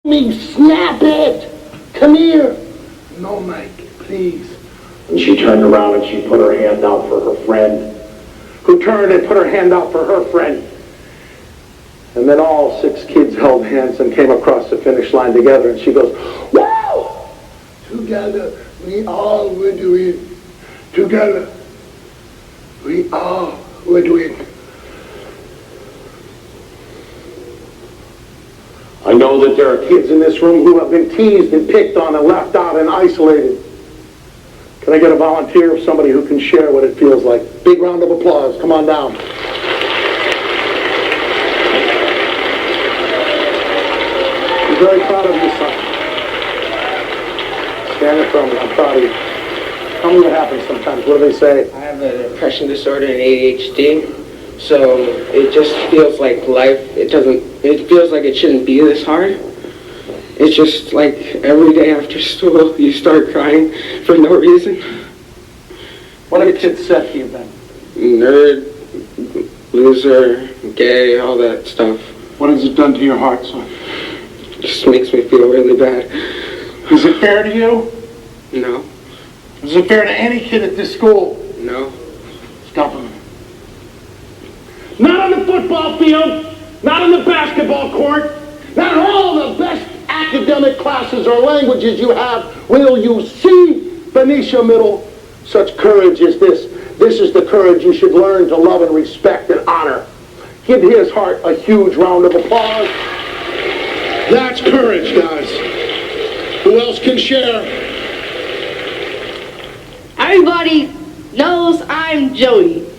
Me, snap it! Come here! No, Mike, please. And she turned around and she put her hand out for her friend, who turned and put her hand out for her friend. And then all 6 kids held hands and came across the finish line together, and she goes, wow! Together, we all will do it. Together, we all will do it. I know that there are kids in this room who have been teased and picked on and left out and isolated. Can I get a volunteer of somebody who can share what it feels like? Big round of applause. Come on down. I'm very proud of you, son. Stand in front of me. I'm proud of you. Tell me what happens sometimes. What do they say? I have a depression disorder and ADHD. So it just feels like life, it feels like it shouldn't be this hard. It's just like every day after school, you start crying for no reason. What have kids said to you, Ben? Nerd, loser, gay, all that stuff. What has it done to your heart, son? It just makes me feel really bad. Is it fair to you? No. Is it fair to any kid at this school? No. Stop a minute. Not on the football field, not on the basketball court, not in all the best academic classes or languages you have will you see, Benicia Middle, such courage as this. This is the courage you should learn to love and respect and honor. Give his heart a huge round of applause. That's courage, guys. Who else can share? Everybody knows I'm Joey.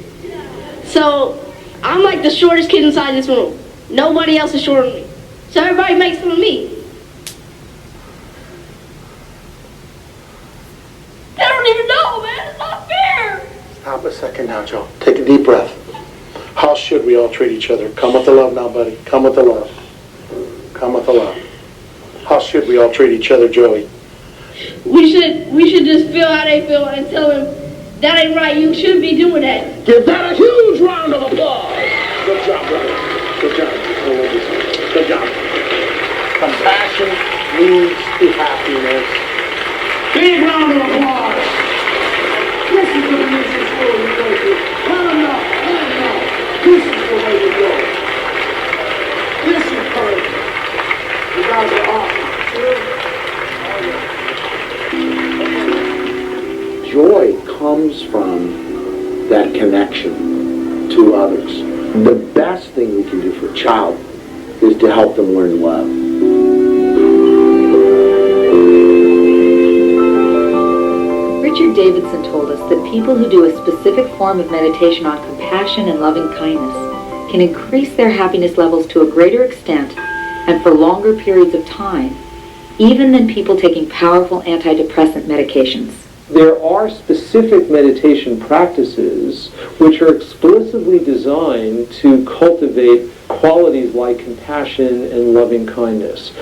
So I'm like the shortest kid inside this room. Nobody else is shorter than me. So everybody makes fun of me. They don't even know, man. It's not fair. Stop a second now, Joe. Take a deep breath. How should we all treat each other? Come with the love now, buddy. Come with the love. Come with the love. How should we all treat each other, Joey? We should just feel how they feel and tell them that ain't right. You shouldn't be doing that. Give that a huge round of applause. Good job, brother. Good job. Good job. Compassion leads to happiness. Big round of applause. This is the mission school you go to. Let them know. Let them know. This is the way you go. This is courage. You guys are awesome. Joy comes from that connection to others. The best thing we can do for a child is to help them learn love. Richard Davidson told us that people who do a specific form of meditation on compassion and loving kindness can increase their happiness levels to a greater extent and for longer periods of time, even than people taking powerful antidepressant medications. There are specific meditation practices which are explicitly designed to cultivate qualities like compassion and loving kindness.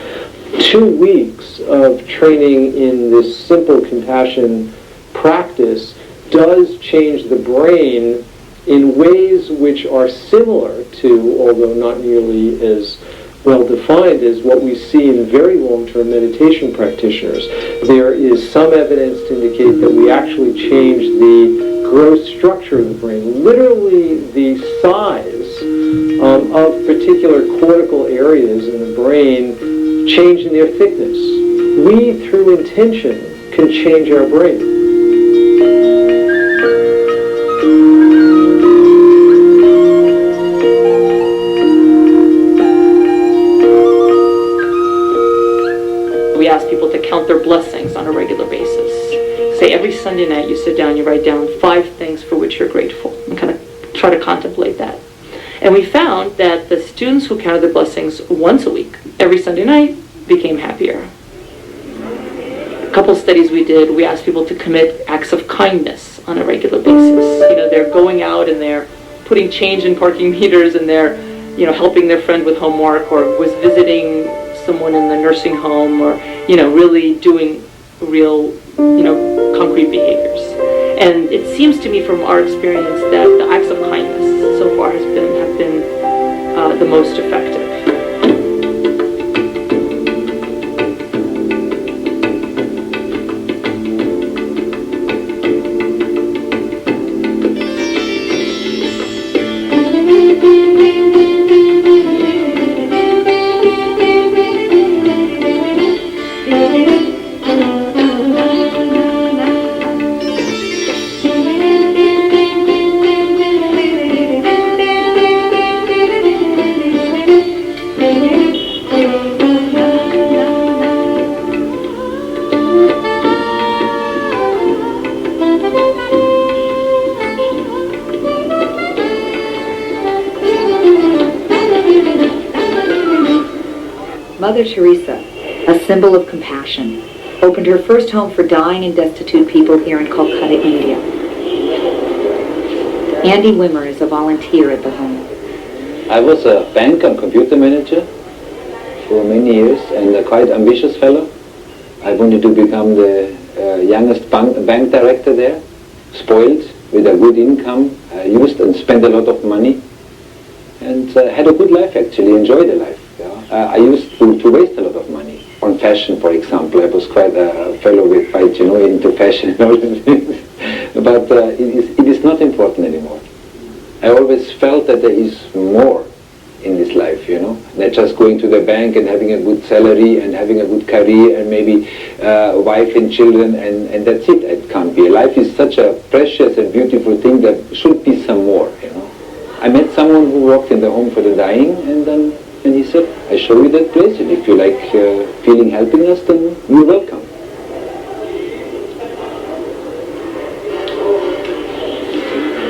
2 weeks of training in this simple compassion practice does change the brain in ways which are similar to, although not nearly as well defined as what we see in very long-term meditation practitioners. There is some evidence to indicate that we actually change the gross structure of the brain, literally the size of particular cortical areas in the brain change in their thickness. We, through intention, can change our brain. We ask people to count their blessings on a regular basis. Say every Sunday night you sit down, you write down 5 things for which you're grateful and kind of try to contemplate that. And we found that the students who counted their blessings once a week, every Sunday night, became happier. A couple studies we did, we asked people to commit acts of kindness on a regular basis. You know, they're going out and they're putting change in parking meters and they're, you know, helping their friend with homework or was visiting someone in the nursing home or, you know, really doing real, you know, concrete behaviors. And it seems to me from our experience that the acts of kindness so far have been the most effective. Mother Teresa, a symbol of compassion, opened her first home for dying and destitute people here in Calcutta, India. Andy Wimmer is a volunteer at the home. I was a bank and computer manager for many years and a quite ambitious fellow. I wanted to become the youngest bank director there, spoiled with a good income, used and spent a lot of money, and had a good life actually, enjoyed the life. Yeah. I used to waste a lot of money on fashion, for example. I was quite a fellow with quite, into fashion and all these things. But it is not important anymore. I always felt that there is more in this life, not just going to the bank and having a good salary and having a good career and maybe a wife and children and that's it. It can't be. Life is such a precious and beautiful thing that should be some more, I met someone who worked in the home for the dying and he said, I show you that place and if you like feeling helping us, then you're welcome.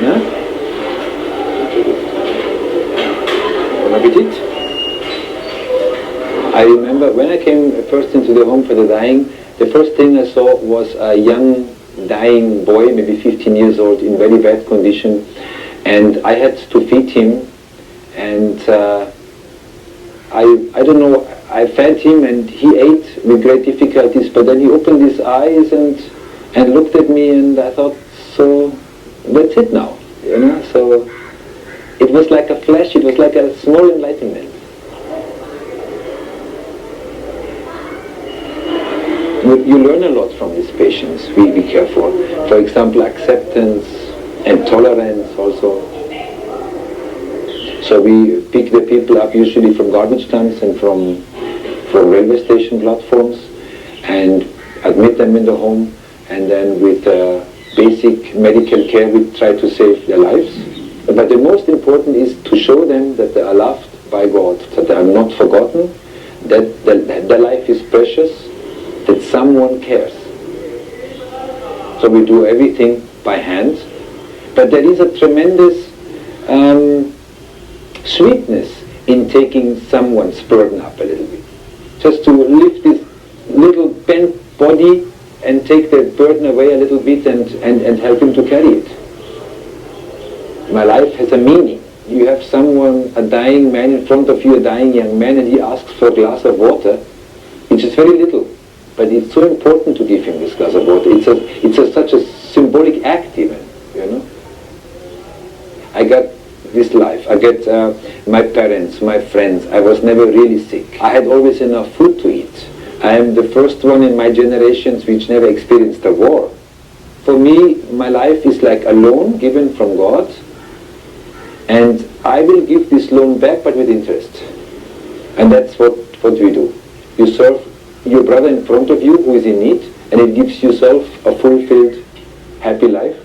Yeah? I remember when I came first into the home for the dying, the first thing I saw was a young dying boy, maybe 15 years old, in very bad condition, and I had to feed him, and I don't know, I fed him and he ate with great difficulties, but then he opened his eyes and looked at me and I thought, so that's it now, so it was like a flash, it was like a small enlightenment. You learn a lot from these patients, be careful. For example, acceptance and tolerance also. So we pick the people up usually from garbage dumps and from railway station platforms and admit them in the home, and then with basic medical care we try to save their lives. But the most important is to show them that they are loved by God, that they are not forgotten, that their life is precious, that someone cares. So we do everything by hand, but there is a tremendous sweetness in taking someone's burden up a little bit. Just to lift this little bent body and take the burden away a little bit and help him to carry it. My life has a meaning. You have someone, a dying man in front of you, a dying young man, and he asks for a glass of water, which is very little. But it's so important to give him this glass of water. It's such a symbolic act even, I got this life. I get my parents, my friends. I was never really sick. I had always enough food to eat. I am the first one in my generations which never experienced a war. For me, my life is like a loan given from God, and I will give this loan back but with interest. And that's what we do. You serve your brother in front of you who is in need, and it gives yourself a fulfilled, happy life.